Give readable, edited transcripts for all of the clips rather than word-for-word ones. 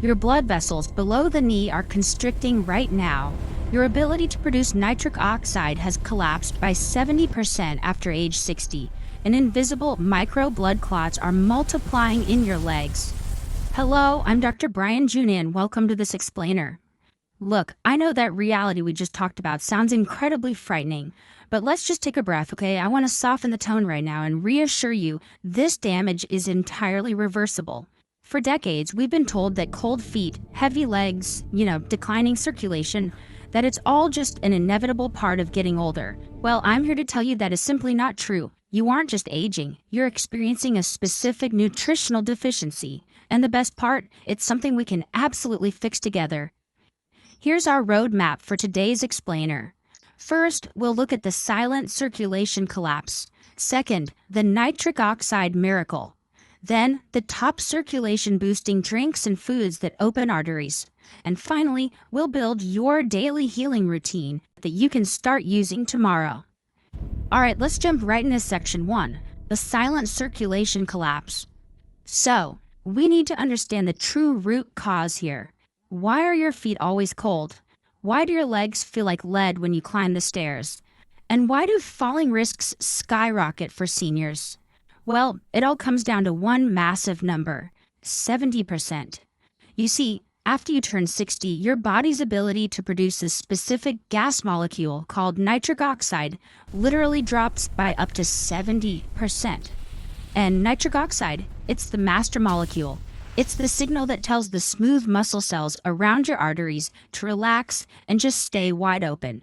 Your blood vessels below the knee are constricting right now. Your ability to produce nitric oxide has collapsed by 70% after age 60, and invisible micro blood clots are multiplying in your legs. Hello, I'm Dr. Juni, and welcome to this explainer. Look, I know that reality we just talked about sounds incredibly frightening, but let's just take a breath, okay? I want to soften the tone right now and reassure you this damage is entirely reversible. For decades, we've been told that cold feet, heavy legs, declining circulation, that it's all just an inevitable part of getting older. Well, I'm here to tell you that is simply not true. You aren't just aging, you're experiencing a specific nutritional deficiency. And the best part, it's something we can absolutely fix together. Here's our roadmap for today's explainer. First, we'll look at the silent circulation collapse. Second, the nitric oxide miracle. Then, the top circulation boosting drinks and foods that open arteries. And finally, we'll build your daily healing routine that you can start using tomorrow. Alright, let's jump right into section 1, the silent circulation collapse. So, we need to understand the true root cause here. Why are your feet always cold? Why do your legs feel like lead when you climb the stairs? And why do falling risks skyrocket for seniors? Well, it all comes down to one massive number, 70%. You see, after you turn 60, your body's ability to produce a specific gas molecule called nitric oxide literally drops by up to 70%. And nitric oxide, it's the master molecule. It's the signal that tells the smooth muscle cells around your arteries to relax and just stay wide open.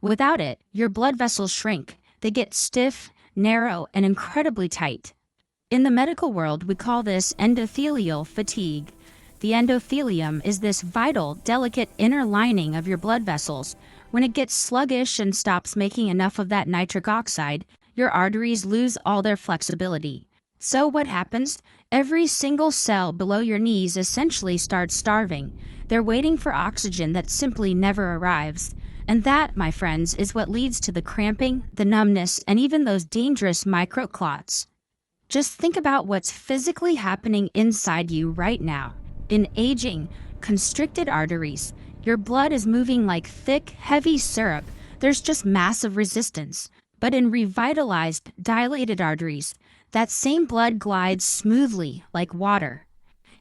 Without it, your blood vessels shrink. They get stiff, narrow, and incredibly tight. In the medical world, we call this endothelial fatigue. The endothelium is this vital, delicate inner lining of your blood vessels. When it gets sluggish and stops making enough of that nitric oxide, your arteries lose all their flexibility. So what happens? Every single cell below your knees essentially starts starving. They're waiting for oxygen that simply never arrives. And that, my friends, is what leads to the cramping, the numbness, and even those dangerous microclots. Just think about what's physically happening inside you right now. In aging, constricted arteries, your blood is moving like thick, heavy syrup. There's just massive resistance. But in revitalized, dilated arteries, that same blood glides smoothly like water.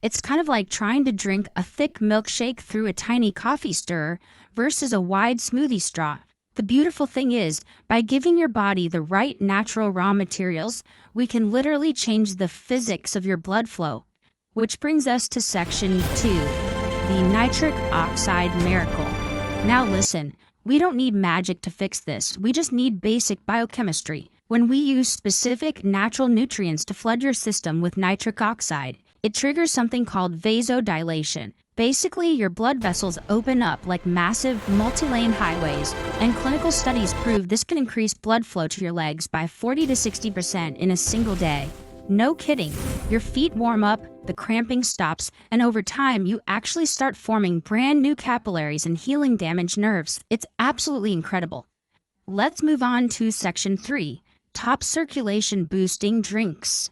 It's kind of like trying to drink a thick milkshake through a tiny coffee stirrer versus a wide smoothie straw. The beautiful thing is, by giving your body the right natural raw materials, we can literally change the physics of your blood flow. Which brings us to section 2, the nitric oxide miracle. Now listen, we don't need magic to fix this. We just need basic biochemistry. When we use specific natural nutrients to flood your system with nitric oxide, it triggers something called vasodilation. Basically, your blood vessels open up like massive multi-lane highways, and clinical studies prove this can increase blood flow to your legs by 40 to 60% in a single day. No kidding. Your feet warm up, the cramping stops, and over time, you actually start forming brand new capillaries and healing damaged nerves. It's absolutely incredible. Let's move on to section 3. Top circulation boosting drinks.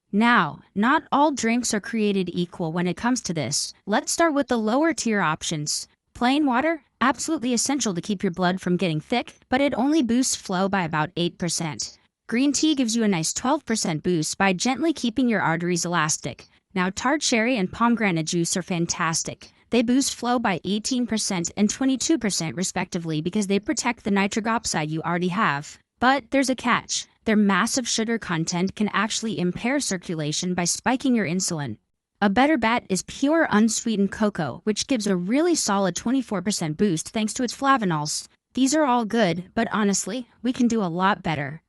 Now, not all drinks are created equal when it comes to this. Let's start with the lower tier options. Plain water, absolutely essential to keep your blood from getting thick, but it only boosts flow by about 8%. Green tea gives you a nice 12% boost by gently keeping your arteries elastic. Now, tart cherry and pomegranate juice are fantastic. They boost flow by 18% and 22% respectively because they protect the nitric oxide you already have. But there's a catch. Their massive sugar content can actually impair circulation by spiking your insulin. A better bet is pure unsweetened cocoa, which gives a really solid 24% boost thanks to its flavonols. These are all good, but honestly, we can do a lot better.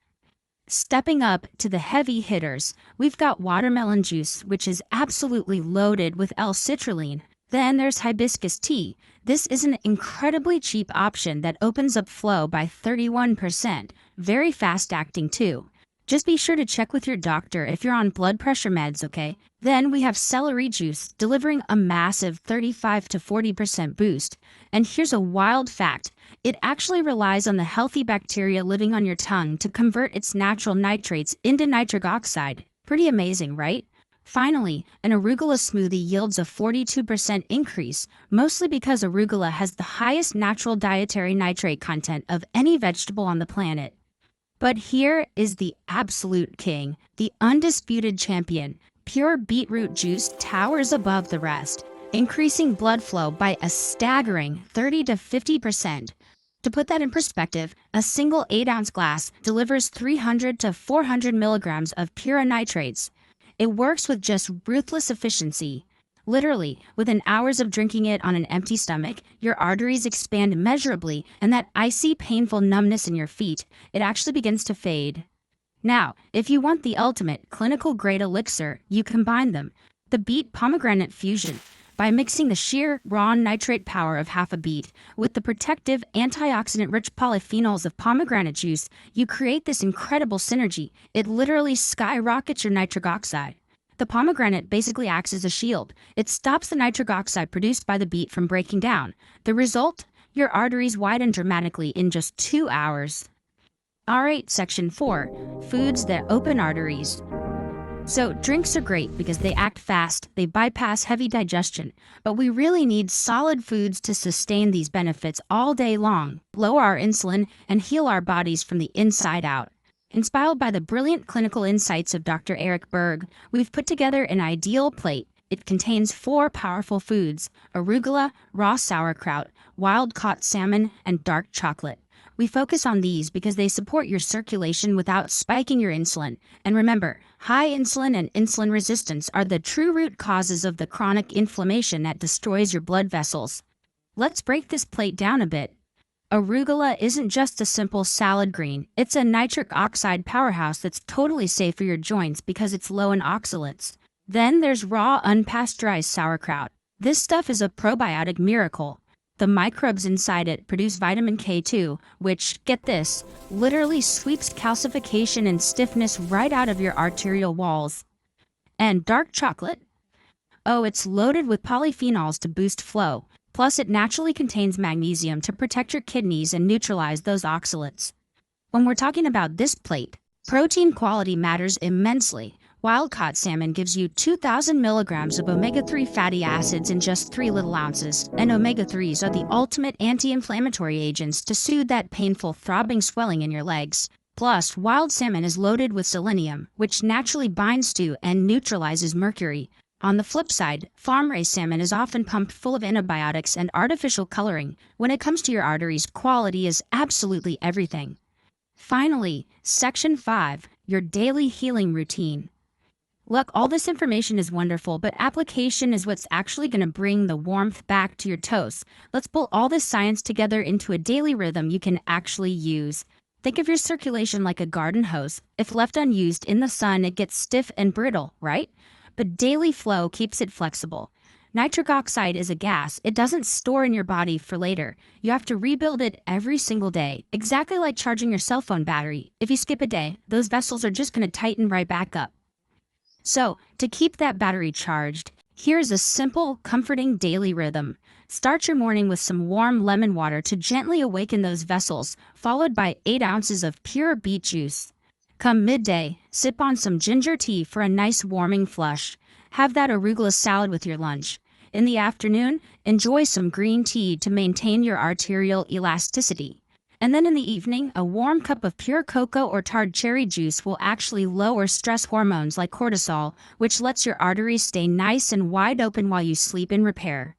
Stepping up to the heavy hitters, we've got watermelon juice, which is absolutely loaded with L-citrulline. Then there's hibiscus tea. This is an incredibly cheap option that opens up flow by 31%. Very fast acting too. Just be sure to check with your doctor if you're on blood pressure meds, okay? Then we have celery juice, delivering a massive 35 to 40% boost. And here's a wild fact. It actually relies on the healthy bacteria living on your tongue to convert its natural nitrates into nitric oxide. Pretty amazing, right? Finally, an arugula smoothie yields a 42% increase, mostly because arugula has the highest natural dietary nitrate content of any vegetable on the planet. But here is the absolute king, the undisputed champion. Pure beetroot juice towers above the rest, increasing blood flow by a staggering 30 to 50%. To put that in perspective, a single 8-ounce glass delivers 300 to 400 milligrams of pure nitrates. It works with just ruthless efficiency. Literally, within hours of drinking it on an empty stomach, your arteries expand immeasurably, and that icy, painful numbness in your feet, it actually begins to fade. Now, if you want the ultimate clinical-grade elixir, you combine them. The beet pomegranate fusion. By mixing the sheer, raw nitrate power of half a beet with the protective, antioxidant-rich polyphenols of pomegranate juice, you create this incredible synergy. It literally skyrockets your nitric oxide. The pomegranate basically acts as a shield. It stops the nitric oxide produced by the beet from breaking down. The result? Your arteries widen dramatically in just 2 hours. Alright, Section 4. Foods that open arteries. So, drinks are great because they act fast, they bypass heavy digestion, but we really need solid foods to sustain these benefits all day long, lower our insulin, and heal our bodies from the inside out. Inspired by the brilliant clinical insights of Dr. Eric Berg, we've put together an ideal plate. It contains 4 powerful foods: arugula, raw sauerkraut, wild-caught salmon, and dark chocolate. We focus on these because they support your circulation without spiking your insulin. And remember, high insulin and insulin resistance are the true root causes of the chronic inflammation that destroys your blood vessels. Let's break this plate down a bit. Arugula isn't just a simple salad green. It's a nitric oxide powerhouse that's totally safe for your joints because it's low in oxalates. Then there's raw, unpasteurized sauerkraut. This stuff is a probiotic miracle. The microbes inside it produce vitamin K2, which, get this, literally sweeps calcification and stiffness right out of your arterial walls. And dark chocolate? Oh, it's loaded with polyphenols to boost flow. Plus, it naturally contains magnesium to protect your kidneys and neutralize those oxalates. When we're talking about this plate, protein quality matters immensely. Wild-caught salmon gives you 2,000 milligrams of omega-3 fatty acids in just 3 little ounces, and omega-3s are the ultimate anti-inflammatory agents to soothe that painful, throbbing swelling in your legs. Plus, wild salmon is loaded with selenium, which naturally binds to and neutralizes mercury. On the flip side, farm-raised salmon is often pumped full of antibiotics and artificial coloring. When it comes to your arteries, quality is absolutely everything. Finally, Section 5, your daily healing routine. Look, all this information is wonderful, but application is what's actually going to bring the warmth back to your toes. Let's pull all this science together into a daily rhythm you can actually use. Think of your circulation like a garden hose. If left unused in the sun, it gets stiff and brittle, right? But daily flow keeps it flexible. Nitric oxide is a gas. It doesn't store in your body for later. You have to rebuild it every single day, exactly like charging your cell phone battery. If you skip a day, those vessels are just going to tighten right back up. So, to keep that battery charged, here's a simple, comforting daily rhythm. Start your morning with some warm lemon water to gently awaken those vessels, followed by 8 ounces of pure beet juice. Come midday, sip on some ginger tea for a nice warming flush. Have that arugula salad with your lunch. In the afternoon, enjoy some green tea to maintain your arterial elasticity. And then in the evening, a warm cup of pure cocoa or tarred cherry juice will actually lower stress hormones like cortisol, which lets your arteries stay nice and wide open while you sleep in repair.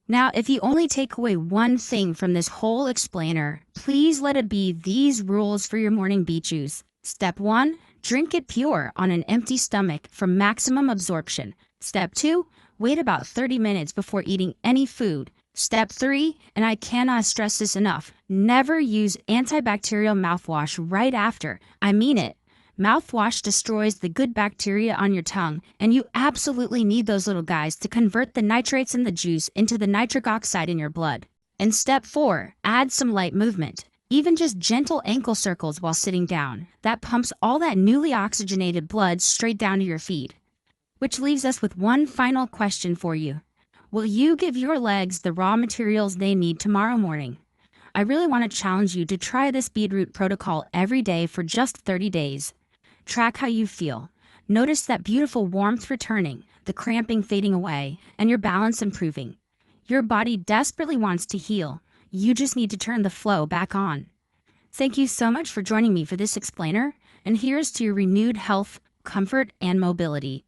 Now, if you only take away one thing from this whole explainer, please let it be these rules for your morning beet juice. Step 1, drink it pure on an empty stomach for maximum absorption. Step 2, wait about 30 minutes before eating any food. Step 3, and I cannot stress this enough, never use antibacterial mouthwash right after. I mean it. Mouthwash destroys the good bacteria on your tongue, and you absolutely need those little guys to convert the nitrates in the juice into the nitric oxide in your blood. And step 4, add some light movement. Even just gentle ankle circles while sitting down. That pumps all that newly oxygenated blood straight down to your feet. Which leaves us with one final question for you. Will you give your legs the raw materials they need tomorrow morning? I really want to challenge you to try this beetroot protocol every day for just 30 days. Track how you feel. Notice that beautiful warmth returning, the cramping fading away, and your balance improving. Your body desperately wants to heal. You just need to turn the flow back on. Thank you so much for joining me for this explainer, and here's to your renewed health, comfort, and mobility.